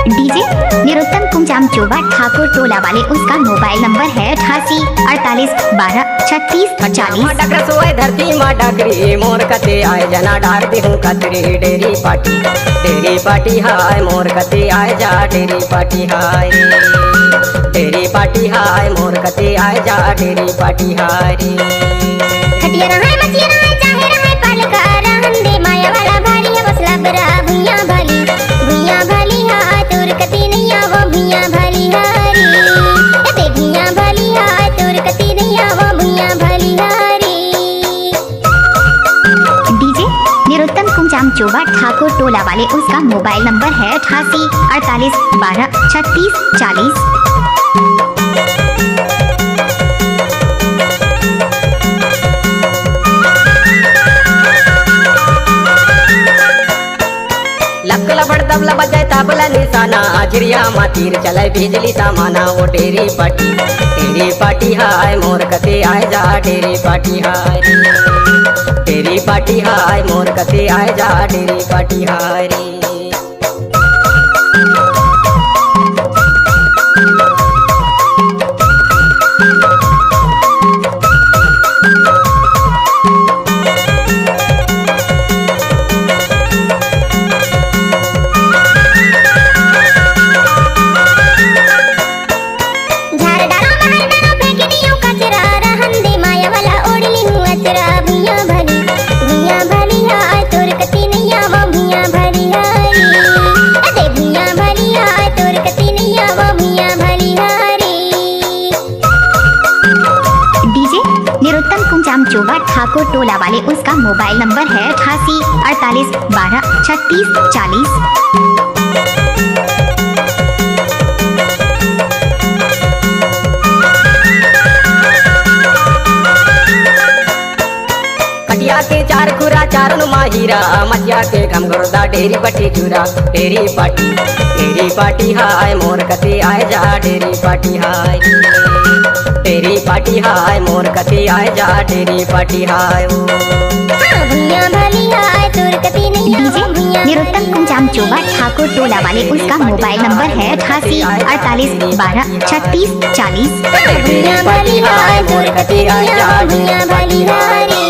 DJ निरुत्तम Kunjam चोबा Thakur टोला वाले, उसका mobile number है 88 48 12 36 40। डगर सोए धरती माँ डगरी मोर कते आए जना डार देहूँ कतरी डेरी पाटी हाय मोर कते आए जा डेरी पाटी हाय मोर कते आए जा डेरी पाटी हाय रे। खटिया रहाय मचिया रहाय चाहे रहाय पालका रहन दे माया वाला भाली है बस लबरा भुइया भाली हाय तोर कती नहीं आवो भुइया भाली हारी ते भुइया भाली हाय तोर कती नहीं आवो भुइया भाली हारी। डीजे निरुत्तम कुंजाम चोबा ठाकुर टोला वाले, उसका मोबाइल नंबर है 88 48 12 36 40। लकला बड़दबला बजाय तबला निशाना आजरिया मातीर चले बिजली सामाना वो डेरी पाटी हाय मोर कते आए जा डेरी पाटी हाय मोर कते आए जा डेरी पाटी हाय रे। चोबा ठाकुर टोला वाले, उसका मोबाइल नंबर है 88 48 12 36 40। कटिया के चार खुरा चारन माहिरा मचिया के घमघोरदा डेरी पट्टी चूरा डेरी पाटी हाय मोर कते आए जा डेरी पाटी हाय मोर कते आए जा डेरी पाटी हाय भुइया भाली हाय तोर कती नहीं डीजे निरुत्तम कुंजाम चोबा ठाकुर टोला वाले, उसका मोबाइल नंबर है 88 48 12 36 40। भुइया भाली हाय तोर कती नहीं आवो भुइया भाली हाय रे।